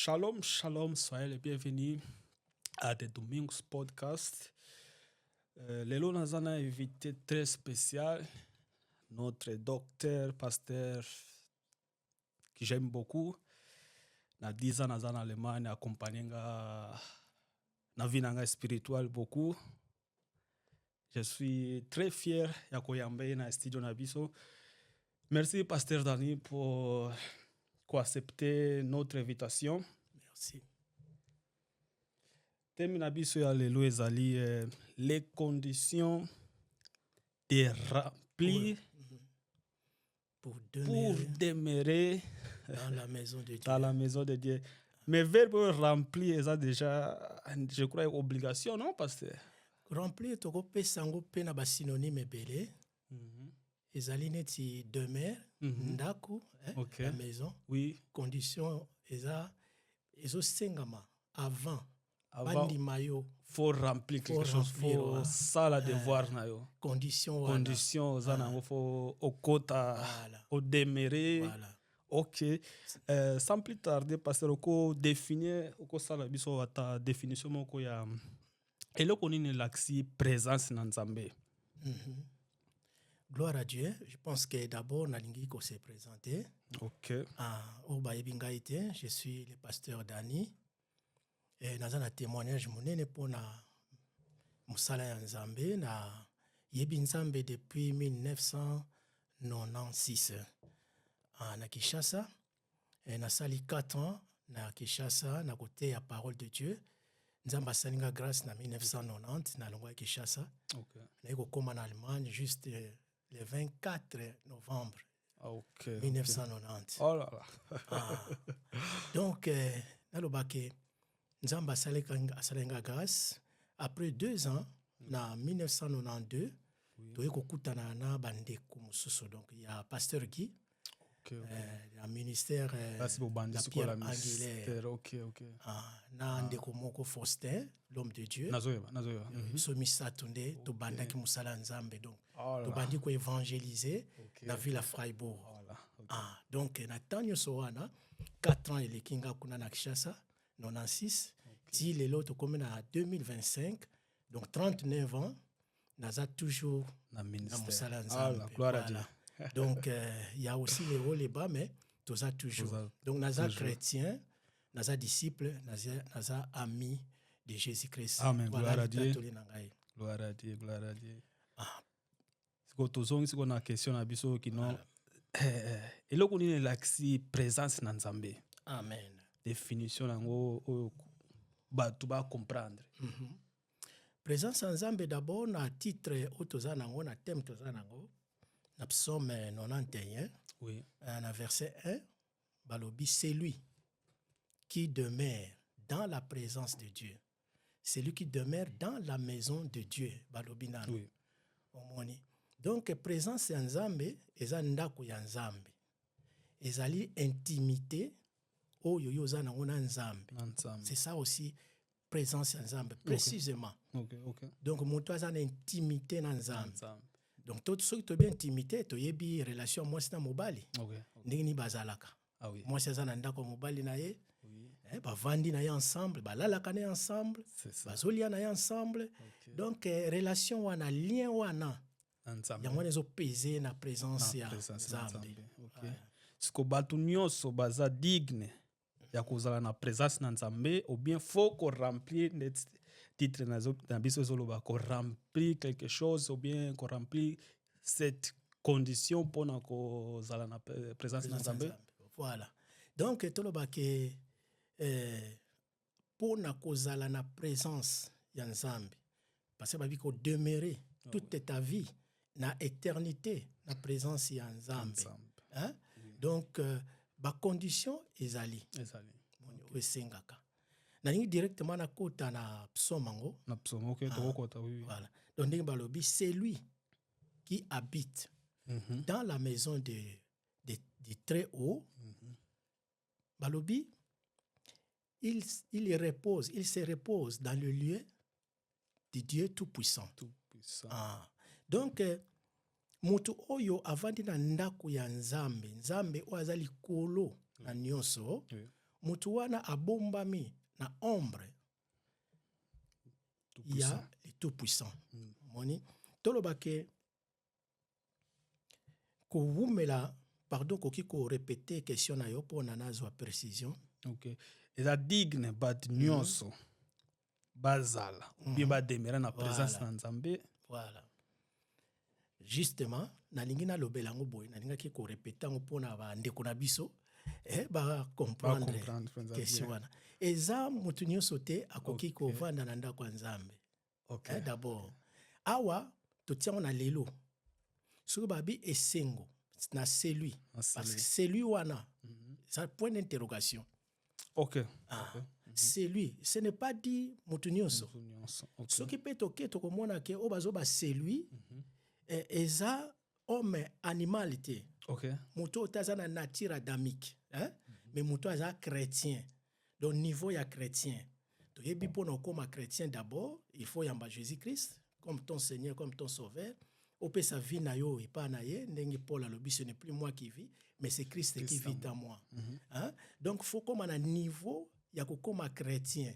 Shalom, shalom, soyez les bienvenus à The Domingos Podcast. Lelo naza na invité très spécial, notre docteur, pasteur, que j'aime beaucoup. Na 10 ans naza en Allemagne, accompagné na vie nanga spirituelle beaucoup. Je suis très fier ya koyambe na studio na biso. Merci pasteur Dani pour accepter notre invitation. Merci. Thème na biso ya lelo ezali les conditions de remplir Pour demeurer dans la maison de Dieu. Dans la maison de Dieu. Mais verbe remplir ça déjà, je crois, obligation, non, pasteur? Remplir toko pesa ngo pe na ba synonyme ebele. Ezali neti demeure, ndako, la maison. Oui. Condition ezo sengama avant bandi mayo. Faut remplir quelque chose, faut ça la devoir na yo. Condition za nango faut au kota, au demeurer. Voilà. OK. Sans plus tarder, pasteur, oko définir oko sala biso ata définition moko ya eloko nini laksi présence na Nzambe. Gloire à Dieu. Je pense que d'abord nalingi ko se présenter. OK. Je suis le pasteur Dani. Et naza na témoignage monene pona musala ya Nzambe na yebi Nzambe depuis 1996 na Kinshasa. Et na sali 4 ans na Kinshasa na côté ya parole de Dieu. Nzambe asalinga grâce na 1990 na longwa ya Kinshasa. OK. Na yeko koma na Allemagne juste le 24 novembre. OK. 1990. Oh là là. Donc nalobake Nzamba asalenga grâce. Après 2 ans, en 1992, il y a un bandeko mususu. Donc, il y a pasteur Guy, le ministère de Pierre Angulaire. OK. Na ndeko moko Faustin, l'homme de Dieu. Nazoya. Somi Satunde, to bandaki musala Nzambe. Donc, to bandi ko évangéliser la ville à Freiburg. Donc, na tanyo soana 4 ans il kinga kuna na Kinshasa. 96, si les lots comme en 2025, donc 39 ans, nous avons toujours dans le ministère. Gloire à Dieu. Donc, il y a aussi les hauts et les bas, mais nous avons toujours. Donc, nous sommes chrétiens, nous sommes disciples, nous sommes amis de Jésus-Christ. Amen. Voilà, gloire à Dieu. Si on a une question à biso qui non, et là, on a l'axi présence dans Nzambe. Amen. Définition nango tu vas comprendre. Présence en Nzambe d'abord na titre otoza nango na thème toza nango na psaume 91. Oui. Na verset 1 balobi c'est lui qui demeure dans la présence de Dieu. C'est lui qui demeure dans la maison de Dieu balobi nano. Oui. Omoni. Donc présence en Nzambe eza ndako ya Nzambe. Ezali intimité. C'est ça aussi, présence en Nzambe, précisément. OK. Donc, mon toit a une intimité dans Nzambe. Donc, tout ce qui est bien intimité, tu as une relation moi c'est mobile. Ni bazalaka. Moi c'est ça nanda ko mobile na ye. Ba vandi na ye ensemble, ba lalaka na ensemble, ba zolia na ye ensemble. Donc, relation wana lien wana. Yango nezo peser na présence ya Nzambe. OK. Siko batu nyonso baza digne ya kozala na présence na Nzambe ou bien faut qu'on remplir les titres na biso zoloba ko remplir quelque chose ou bien qu'on remplir cette condition pour na kozala na présence na Nzambe. Voilà. Donc toloba ke pour na kozala na présence ya Nzambe parce que babi ko demeurer toute ta vie na éternité na présence ya Nzambe. Hein? Donc ba condition ezali esengaka nalingi directement na kota na psomango na psomo OK to kota oui. Voilà. Donc ndenge balobi c'est lui qui habite dans la maison de très haut. Balobi il se repose dans le lieu de Dieu tout-puissant. Donc mutu oyo avandi na ndako ya Nzambe oyo aza likolo na nyonso mutu wana abombami na ombre ya le tout-puissant. Moni tolobake ko wumela pardon koki ko répéter question na yo pona nazwa précision. OK. Eza digne bat nyonso bazala bien ba demera na présence na Nzambe. Voilà. Justement, nalingi na lobela ngo boy, nalinga ki ko répéter ngo pona ba ndeko na biso ba comprendre question wana. Eza mutu nyonso te akoki ko vanda na ndako ya Nzambe. OK. D'abord, awa totiango na lelo. Soki babi esengo na celui parce que celui wana ça point d'interrogation. OK. C'est lui, ce n'est pas dit mutu nyonso. Soki pe toke tokomona ke o bazo ba celui eza homme animalité. OK. Mutu otaza na nature adamique, mais mutu aza chrétien. Donc niveau ya chrétien. To yebi pona koma chrétien d'abord, il faut yamba Jésus-Christ comme ton Seigneur, comme ton Sauveur. Ope sa vie na yo et pas na ye, ndenge Paul a lobi, ce n'est plus moi qui vis, mais c'est Christ qui vit en moi. Donc faut comme un niveau ya kokoma chrétien.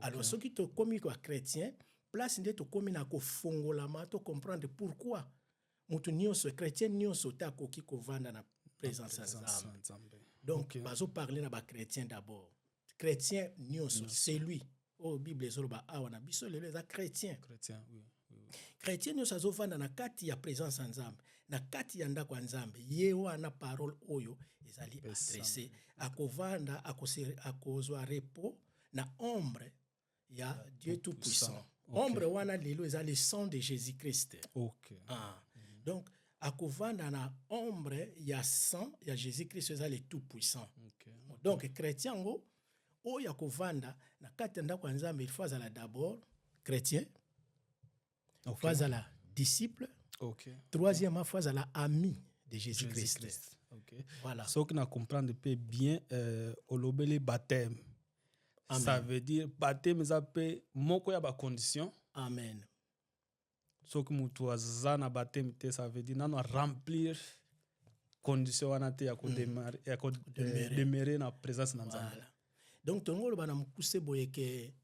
Alors ceux qui te komi quoi chrétien, place nde to komi na ko fongolama to comprendre pourquoi mutu nyonso chrétien nyonso ta koki ko vanda na présence ya Nzambe. Donc bazo parler na ba chrétien d'abord. Chrétien nyonso c'est lui. Oh Bible ezoloba awa na biso lelo za chrétien. Oui. Chrétien nyonso azovanda na kati ya présence ya Nzambe, na kati ya ndako ya Nzambe, ye wana parole oyo ezali adressé akovanda akozwa repos na ombre ya Dieu tout puissant. Ombre wana lelo ezali le sang de Jésus-Christ. OK. Donc akovanda na ombre ya sang ya Jésus-Christ ezali tout puissant. Donc chrétien ngo oyo akovanda na kati ya ndako ya Nzambe, il faut azala d'abord chrétien. Fois à la disciple. Troisièmement, fois à la ami de Jésus-Christ. Voilà. Ce qu'on a comprendre peu bien, au lobele baptême. Ça veut dire baptême ça peut moko ya ba condition. Amen. Ce que mutu azana baptême te ça veut dire nano remplir condition wana te ya ko démarrer ya ko demeurer na présence na Nzambe. Donc tongolo bana mukuse boyeke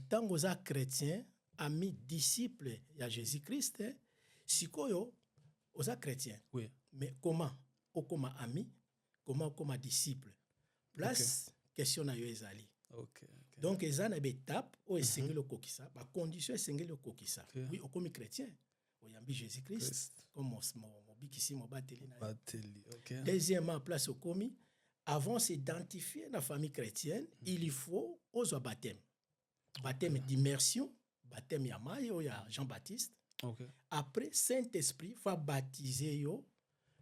tango za chrétien ami disciple ya Jésus-Christ, sikoyo oza chrétien. Oui. Mais comment okoma ami, comment okoma disciple? Place question na yo ezali. Donc ezana étape o esengeli okokisa, ba condition esengeli okokisa. Oui, okomi chrétien, oyambi Jésus-Christ comme mobikisi mobateli na. Bateli. OK. Deuxièmement, place okomi, avant s'identifier na famille chrétienne, il faut ozo baptême. Baptême d'immersion. Baptême ya mayo ya Jean-Baptiste. Après Saint-Esprit va baptiser yo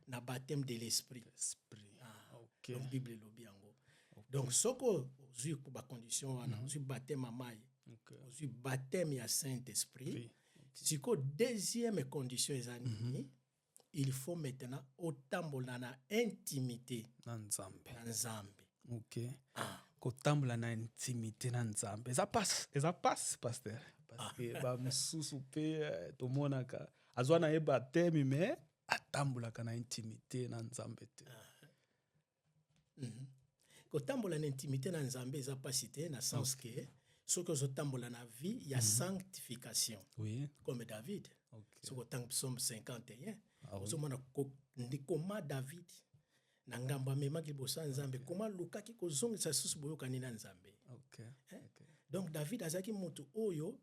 na baptême de l'esprit. Donc Bible lobi yango. Donc soko ozui pour ba condition wana, ozui baptême ya mayi. Ozui baptême ya Saint-Esprit. Siko deuxième condition ezani, il faut maintenant otambola na intimité na Nzambe. OK. Kotambola na intimité na Nzambe. Ça passe pasteur. Parce que ba mususu pe to monaka azwana e baptême mais atambola kana intimité na Nzambe te. Kotambola na intimité na Nzambe za pasité na sens que ce que zo tambola na vie il y a sanctification. Oui. Comme David. Ce que tant psaume 51. Ozo mona ndikoma David na ngamba mema kibosa Nzambe comment lukaki ko zongisa susu boyokani na Nzambe. Donc David azaki mutu oyo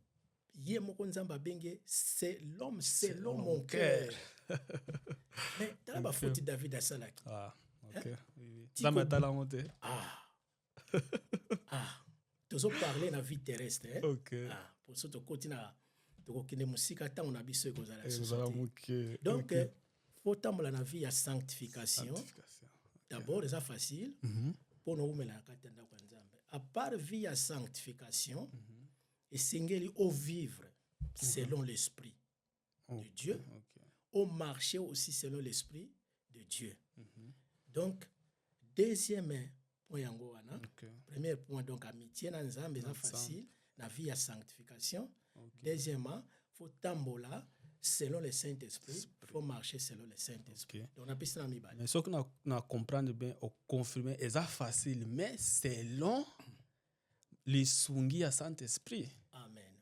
ye moko Nzamba benge c'est l'homme selon mon cœur. Mais t'as pas foutu David à salaki. Oui. Nzamba tala monte. Tozo parler na vie terrestre pour ça to continua to kine musika ta on a biso ko zala. Donc faut tambola na vie ya sanctification. D'abord c'est facile pour nous mettre la carte ndako Nzambe. À part vie ya sanctification et singeli au vivre selon l'esprit de Dieu, au marcher aussi selon l'esprit de Dieu. Donc deuxième point yango wana, premier point donc amitié na Nzambe c'est facile, la vie ya sanctification. Deuxièmement, faut tambola selon le Saint-Esprit, il faut marcher selon le Saint-Esprit. Donc, on a pris mais ce qu'on a comprendre bien, on confirmer, c'est facile, mais selon les sungi à Saint-Esprit. Amen.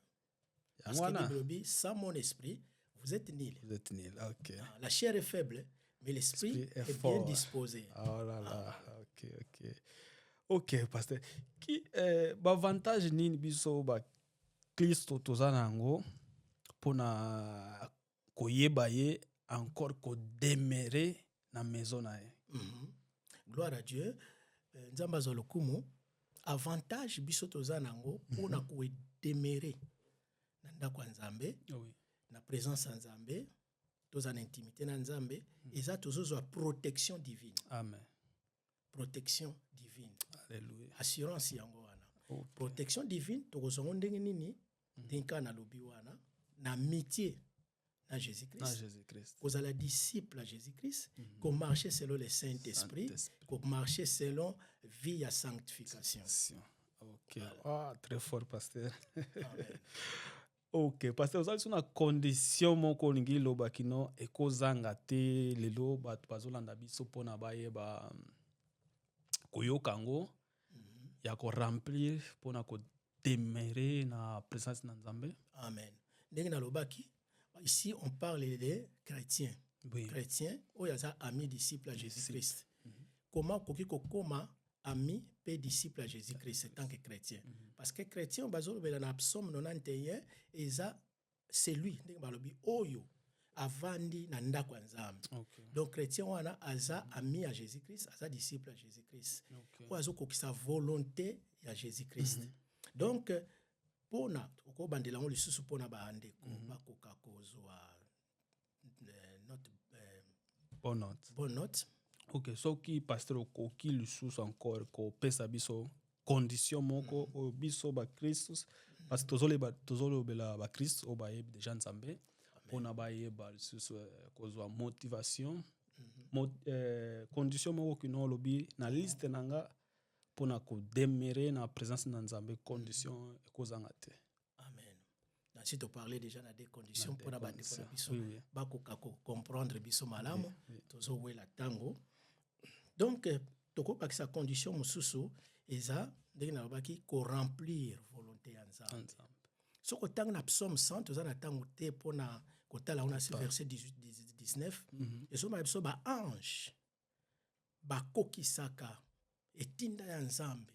Parce que sans mon esprit, vous êtes nul. Vous êtes nul, ok. La chair est faible, mais l'esprit est bien disposé. Oh là là, ok. Ok, pasteur. Qui avantage nini biso ba Kristo tozanango pona koyeba ye encore ko demeurer na maison na ye. Gloire à Dieu. Nzamba zolokumu avantage biso tozanango pona ko demeurer na ndako nzambe. Oui. Na présence en Nzambe, tozana intimité na Nzambe, eza tozozwa protection divine. Amen. Protection divine. Alléluia. Assurance yango wana. Okay. Protection divine tokozongo ndenge nini dinka na lobi wana na amitié na Jésus-Christ. Kozala disciple à Jésus-Christ, qu'on marche selon le Saint-Esprit, qu'on marche selon vie à sanctification. Ok. Voilà. Très fort, pasteur. Amen. Ok, parce que vous avez une condition moko olingi loba kino ekozanga te lelo bato bazolanda biso pona bayeba koyoka ngo ya ko remplir pona ko demeurer na présence na Nzambe. Amen. Ndenge na lobaki ici on parle des chrétiens. Oui. Chrétiens oyaza ami disciple à Jésus-Christ. Comment koki kokoma ami et disciple à Jésus-Christ en tant que chrétien. Parce que chrétien, bazolobela na Psaume 91, c'est lui, oyo avandi na ndako nzambe. Donc chrétien wana aza ami à Jésus-Christ, aza disciple à Jésus-Christ. Oazo kokisa volonté à Jésus-Christ. Donc pona ko bandela ngo lisusu pona baande ko bakoka kozwa bonne note. Ok, so qui pasteur koki lisusu encore ko pesa biso condition moko o biso ba Christus parce que tozolobela ba Christ o ba yeb déjà Nzambe pona ba yeba lisusu kozwa motivation condition moko kino lobi na liste nanga pona ko demeurer na présence na Nzambe condition ekozanga te. Amen. Dans si tu parlais déjà na des conditions pona ba biso ba ko comprendre biso malamu tozo wela tango. Donc, toko pa sa condition mususu eza ndenge na babaki ko remplir volonté ya Nzambe. So ko tang na Psaume 100 toza na tango te pona ko tala on a ce verset 18-19 et so ba biso ba ange ba kokisaka etinda ya Nzambe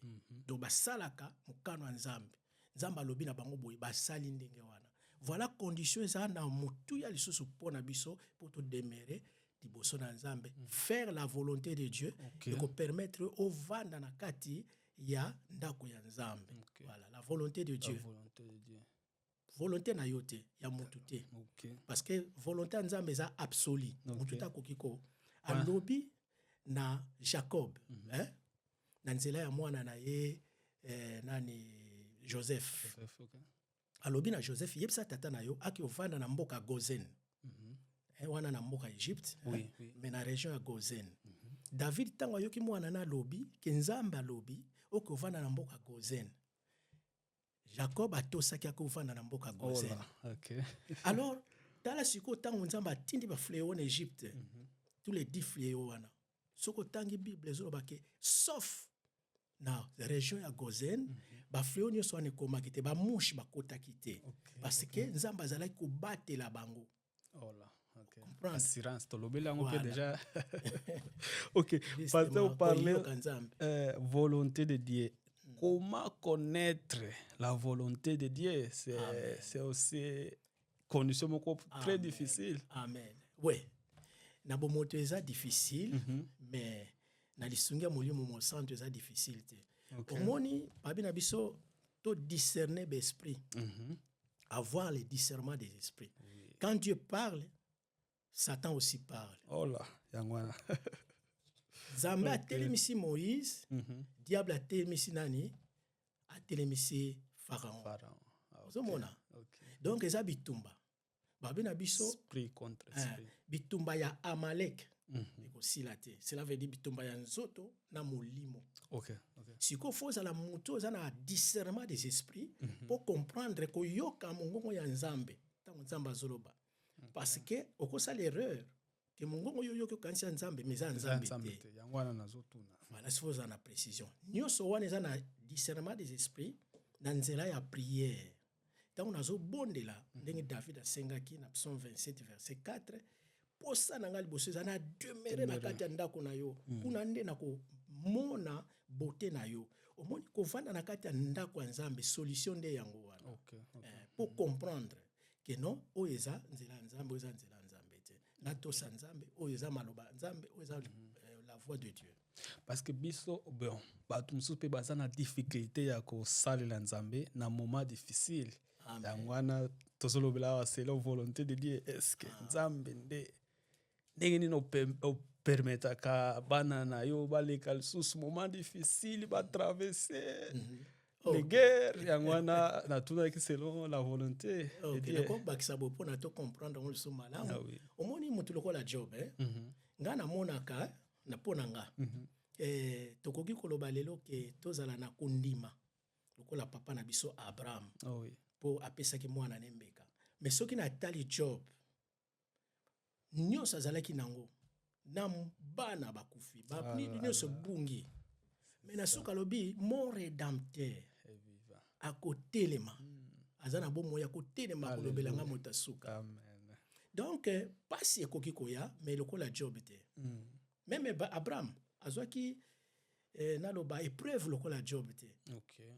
do ba salaka mukano ya Nzambe. Nzamba lobi na bango boye ba sali ndenge wana. Voilà condition eza na mutu ya lisusu pona biso pour te demeurer faire la volonté de Dieu et qu'on permettre au vanda na kati ya ndako ya Nzambe. Voilà, la volonté de Dieu. Volonté na yote ya mututé. Parce que volonté Nzambe eza absolue. Mututa kokiko. Alobi na Jacob, na nzela ya mwana na ye nani Joseph. Alobi na Joseph yebisa tata na yo aki ovanda na mboka Gozen. Wana na mboka Egypte, mais na région ya Gozen. David tango yoki mwana na lobi, ke Nzambe lobi, okovanda na mboka Gozen. Jacob atosaki akovanda na mboka Gozen. Alors, tala siko tango Nzambe atindi ba fléau en Égypte. Tous les 10 fléaux wana. Soko tangi Bible ezolobake sauf na région ya Gozen, ba fléau nyonso wana ekomaki te, ba mouche bakotaki te. Parce que Nzambe azalaki kobatela bango. Assurance, tu l'as déjà. Ok, pasteur, vous parlez volonté de Dieu. Comment connaître la volonté de Dieu? C'est aussi condition très difficile. Amen. Oui. Na bomoto eza difficile, mais na lisungia molimo mo centre eza difficile te. Omoni babi na biso to discerner l'esprit. Avoir le discernement des esprits. Quand Dieu parle, Satan aussi parle. Oh là, yangwana. Nzambe atelemisi Moïse, diable atelemisi nani? Atelemisi Pharaon. Ozomona. Donc eza bitumba. Babi na biso esprit contre esprit. Bitumba ya Amalek. Ekosila te. Cela veut dire bitumba ya nzoto na molimo. OK. Siko foza la muto za na discernement des esprits pour comprendre ko yoka mongongo ya Nzambe. Tango Nzamba zoloba. parce que okosa l'erreur que mongongo yo kanisa nzambe meza nzambe te yangwana nazotuna voilà si vous en a précision nyonso wana eza na discernement des esprits na nzela ya prière ntango nazobondela ndenge David asengaki na psaume 27 verset 4 posa na nga liboso eza na demere na kati ya ndako na yo kuna nde nakomona beauté na yo omoni kovanda na kati ya ndako ya nzambe solution nde yango wana pour comprendre que non oyo eza nzela ya nzambe oyo eza nzela ya nzambe te natosa nzambe oyo eza maloba nzambe oyo eza la voix de Dieu parce que biso bon bato mosusu mpe baza na difficulté ya kosalela nzambe na moment difficile yango wana tozolobela awa c'est la volonté de Dieu est-ce que nzambe nde ndenge nini opermetaka bana na yo baleka lisusu moment difficile batraverse les guerres yango wana natunaki selon la volonté de Dieu nakobakisa bo mpona to comprendre ngo lisusu malamu omoni motu lokola Job nga namonaka na mpo na nga tokoki koloba lelo ke tozala na kondima lokola papa na biso Abraham mpo apesaki mwana ne mbeka mais soki natali Job nyonso azalaki nango na bana bakufi bapnidi nyonso bungi mais na suka lobi mon rédempteur akotelema aza na bomoi ya kotelema kolobela nga moto asuka donc pasi ekoki koya mais lokola Job te même Abraham azwaki naloba épreuve lokola Job te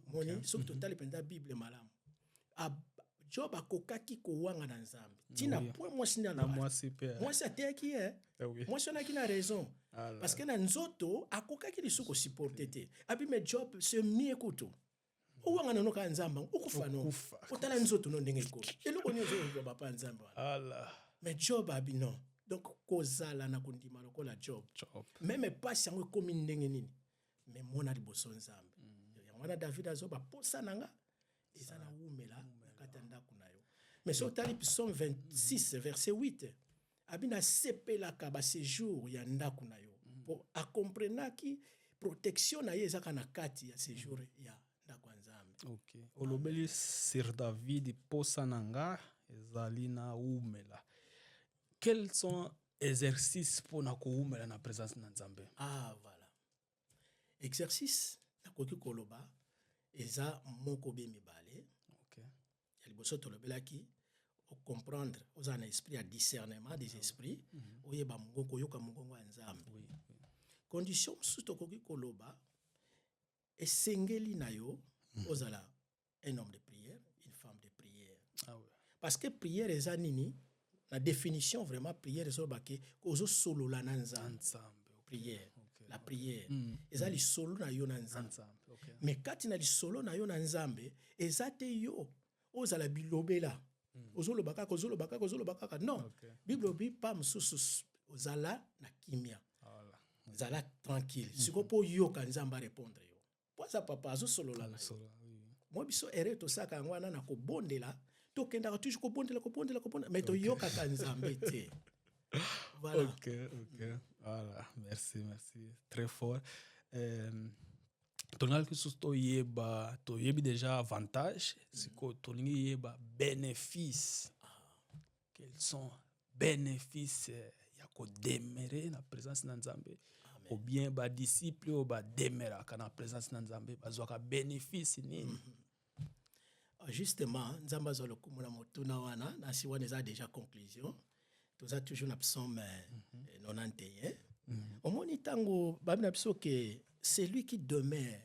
moni soki totali mpenza Bible malamu Job akokaki kowanga na nzambe tina point mwasi ateyaki mwasi onaki na raison parce que na nzoto akokaki lisuku supporter te abime Job se mie kutu owanga na noka nzamba ukufa no otala nzoto no ndenge ko eloko nyozo yo bapa nzamba mais Job abino donc kozala na kondima lokola Job même pas yango komi ndenge nini mais mona liboso nzambe yango wana David azoba posa nanga eza na umela kati ndako na yo mais so tali psaume 26 verset 8 abina sepelaka ba séjour ya ndako na yo pour akomprenaki protection na ye ezaka na kati ya séjour ya ndako nzambe olobeli sur David posa nanga ezali na umela quels sont exercices pour na koumela na présence na nzambe voilà exercice na koki koloba eza moko be mibale ya liboso tolobelaki comprendre oza na esprit ya discernement des esprits oyeba mongongo oyoka mongongo ya nzambe condition mosusu tokoki koloba esengeli na yo ozala un homme de prière une femme de prière parce que prière eza nini la définition vraiment prière ezobake ozosolola na nzambe prière la prière eza lisolo na yo na nzambe mais kati na lisolo na yo na nzambe eza te yo ozala bilobela ozoloba kaka non bible obi pa mosusu ozala na kimia zala tranquille siko po yoka nzamba répondre yo poza papa azosolola na yo moi biso ere tosaka yango wana na kobondela tokendaka toujours kobondela mais toyokaka nzambe te voilà voilà merci très fort tonalaki susu toyebi déjà avantage siko tolingi yeba bénéfice quels sont bénéfices ya kodemere na présence na nzambe ou bien badisciple oyo bademeraka na présence na nzambe bazwaka bénéfice nini justement nzambe azwa lokumu na motuna wana na si wana eza déjà conclusion toza toujours na psaume 91 omoni ntango babi na biso ke celui qui demeure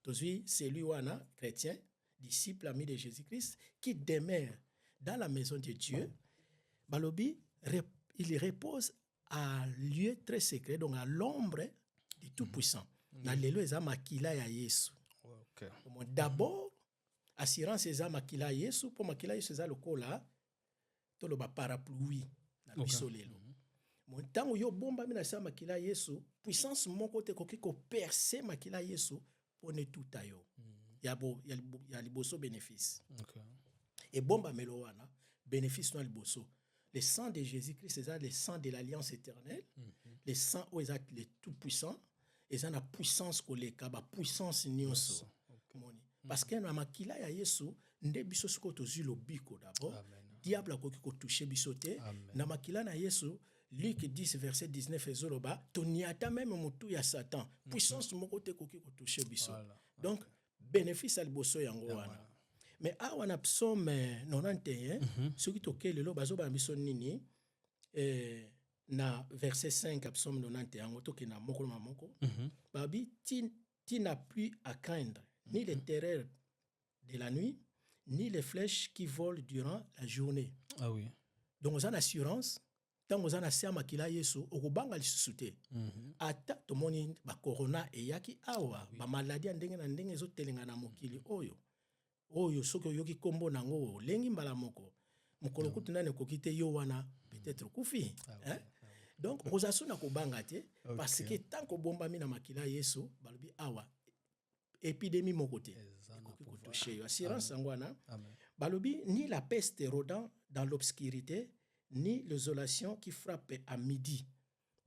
tozwi celui wana chrétien disciple ami de Jésus-Christ qui demeure dans la maison de Dieu balobi il repose à lieu très secret donc à l'ombre du Tout-Puissant na lelo eza makila ya Yesu d'abord assurance eza makila ya Yesu po makila ya Yesu eza lokola toloba parapluie na biso lelo ntango yo bombami na sa makila ya Yesu puissance moko te koki koperce makila ya Yesu pone tuta yo ya liboso bénéfice et bombamelo wana bénéfice na liboso le sang de Jésus-Christ eza le sang de l'alliance éternelle le sang o eza le tout-puissant eza na puissance koleka ba puissance nyonso moni parce que na makila ya Yesu nde biso siko tozwi lobiko d'abord diable akoki kotouche biso te na makila na Yesu. Luc 10 verset 19 ezoloba toniata même motu ya Satan puissance moko te koki kotouche biso. Donc bénéfice à liboso yango wana. Mais awa na psaume 91 soki tokele lelo bazoba biso nini na verset 5 à psaume 91 toke na moko na moko babi tu n'as plus à craindre ni les terreurs de la nuit ni les flèches qui volent durant la journée. Ah oui. Donc on a assurance tant on a se makila Yesu okobanga lisusu te. Ata tomoni ba corona eyaki awa ba maladie ndenge na ndenge ezotelenga na mokili oyo soki oyoki kombo nango lengi mbala moko mokolo kutu nane kokite yo wana peut-être kufi. Donc ozasuna kobanga te parce que tant ko bombami na makila Yesu balobi awa épidémie moko te koki kotoucher yo assurance ngwana balobi ni la peste rôdant dans l'obscurité ni l'isolation qui frappe à midi.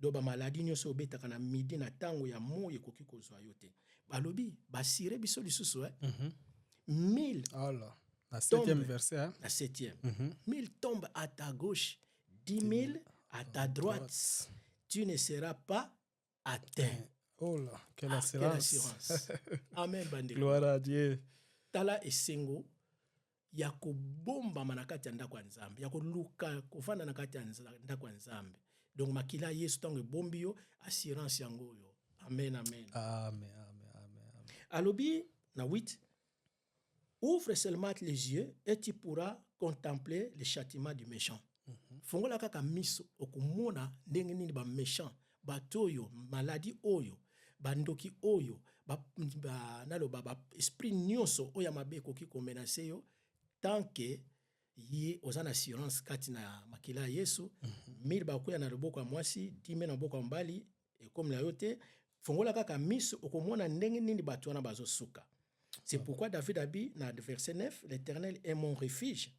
Do ba maladie nyonso obetaka na midi na tango ya moyo koki kozwa yo te balobi basire biso lisusu 1000 la 7e verset la 7e 1000 tombent à ta gauche 10 000 à ta droite tu ne seras pas atteint. Oh là, quelle assurance. Amen bande. Gloire à Dieu. Tala esengo ya kobomba manakati ya ndako ya Nzambe ya koluka kofanda na kati ya ndako ya Nzambe. Donc makila Yesu tango bombi yo assurance yango yo. Amen amen. Amen amen amen. Alobi na 8 ouvre seulement les yeux et tu pourras contempler le châtiment du méchant. Fongola kaka miso okumona ndenge nini ba méchant batoyo maladie oyo bandoki oyo ba esprit nyonso oya mabe koki ko menacer yo tant que yi ozana assurance kati na makila Yesu 1000 bakoya na loboko ya mwasi 10 000 na loboko ya mbali et comme la yote fongola kaka miso okumona ndenge nini bato wana bazosuka. C'est pourquoi David a dit dans le verset 9 l'Éternel est mon refuge.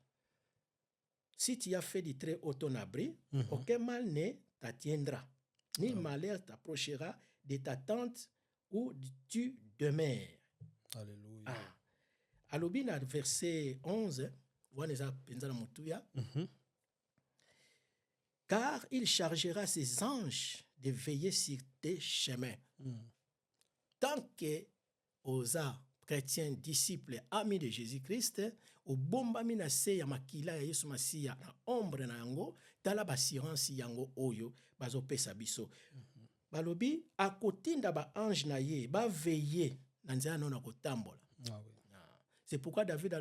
Si tu as fait du très haut ton abri, aucun mal ne t'atteindra, ni malheur t'approchera de ta tente où tu demeures. Alléluia. Alobi na verset 11, waneza penza na mutuya. Car il chargera ses anges de veiller sur tes chemins. Tant que osa chrétiens, disciples, amis de Jésus-Christ, au bombami na se ya makila ya Yesu Masiya na ombre na yango, tala bassurance yango oyo, bazo pesa biso. Balobi, akotinda ba ange na ye, ba veiller, na nzela non akotambola. C'est pourquoi David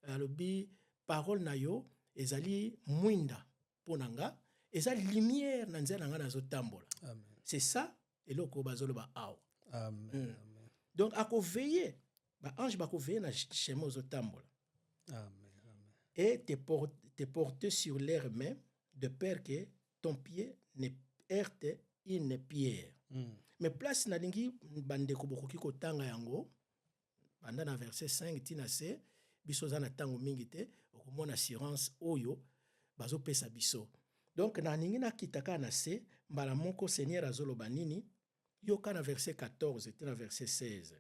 alobi, parole na yo, ezali mwinda, ponanga, ezali lumière na nzela nga nazo tambola. C'est ça, et loko bazolo ba awa. Amen. Donc, à veiller, bah ange va veiller na chemin aux tambola. Amen. Et te porter sur l'air main de peur que ton pied ne heurte une pierre. Mais place na lingi bande ko bokoki ko tanga yango banda na verset 5 tina se biso za na tango mingi te okomona assurance oyo bazo pesa biso. Donc na ningi na kitaka na se mbala moko Seigneur azoloba nini yoka na verset 14 et na verset 16.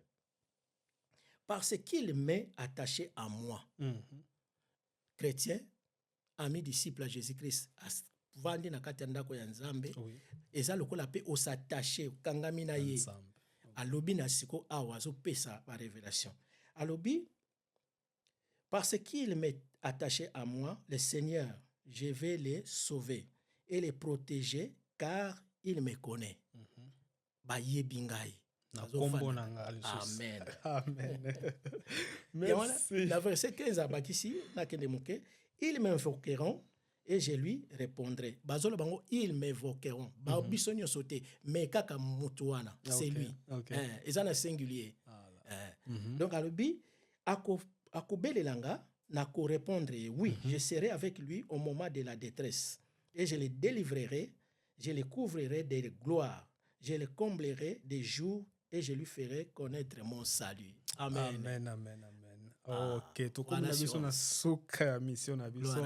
Parce qu'il m'est attaché à moi. Chrétien, ami disciple à Jésus-Christ, vandi na kati ndako ya Nzambe, eza lokola pe o s'attacher kangami na ye. Alobi na siko awa zo pesa ba révélation. Alobi parce qu'il m'est attaché à moi, le Seigneur, je vais les sauver et les protéger car il me connaît. Bayebingai. Amen. Amen. Merci. La verset 15 à Bakissi, ils m'invoqueront et je lui répondrai. Bazolo bango, ils m'invoqueront. Baobisonyo sauté, mais kaka mutuana, c'est lui. Ils en a singulier. Donc, alobi, akobelelanga, nako répondre, oui, je serai avec lui au moment de la détresse. Et je le délivrerai, je le couvrirai de gloire, je le comblerai des jours et je lui ferai connaître mon salut. Amen. Amen, amen, amen. Ok, tout comme la mission na suka mission na biso.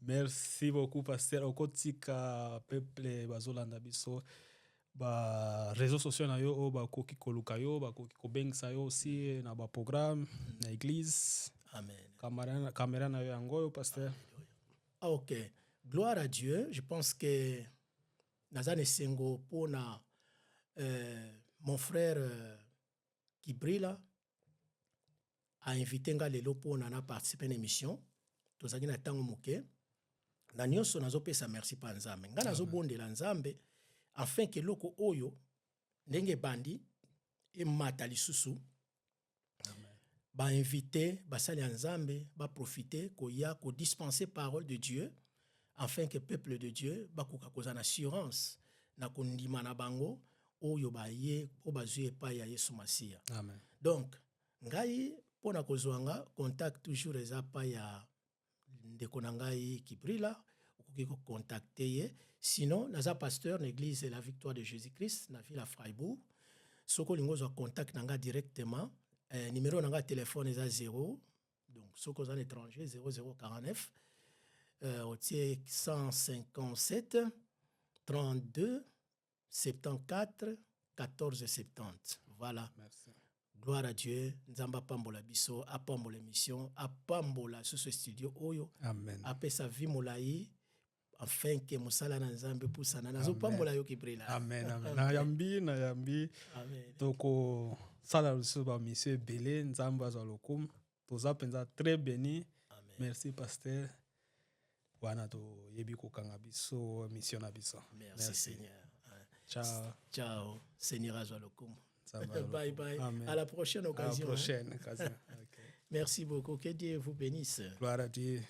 Merci beaucoup pasteur. Okotika peuple bazolanda biso. Ba réseaux sociaux na yo ba koki koluka yo ba koki kobengisa yo aussi na ba programme na église. Amen. Caméra na yo yango pasteur. Ok. Gloire à Dieu. Je pense que Nazane Sengo pour mon frère qui brille a invité Ngalelo pour participer à l'émission. Tous na tango moke. Na nyonso nazopesa merci pa Nzambe. Nga nazobondela Nzambe afin que loko oyo ndenge bandi e mata lisusu. Ba invité basali Nzambe ba profiter koya ko dispenser parole de Dieu afin que peuple de Dieu ba koka kozana assurance na kondima na bango oyo ba ye o bazue pa ya Yesu Masia. Amen. Donc ngai pona kozwanga contact toujours eza pa ya ndeko na ngai Kibrila okoki ko contacter ye. Sinon naza pasteur na l'église La Victoire de Jésus-Christ na ville à Freiburg. Soko lingo zo contact nanga directement. Numéro nanga téléphone est à 0. Donc soko za étranger 0049 157 32 74 14 70. Voilà. Merci. Gloire à Dieu. Nzamba pambola biso, apambola émission, apambola sur ce studio oyo. Amen. Apé sa vie molai afin que musala na Nzambe pusana nazo pambola yo Kibrila. Amen. Amen. Na yambi. Amen. Toko sala lusu ba monsieur Belé Nzamba za lokum. Toza penza très béni. Amen. Merci pasteur. Wana to yebi ko kanga biso mission na biso. Merci Seigneur. Ciao. Ciao. Seigneur azwa lokum. Bye bye. Amen. À la prochaine occasion. À la prochaine occasion. Okay. Merci beaucoup. Que Dieu vous bénisse. Gloire à Dieu.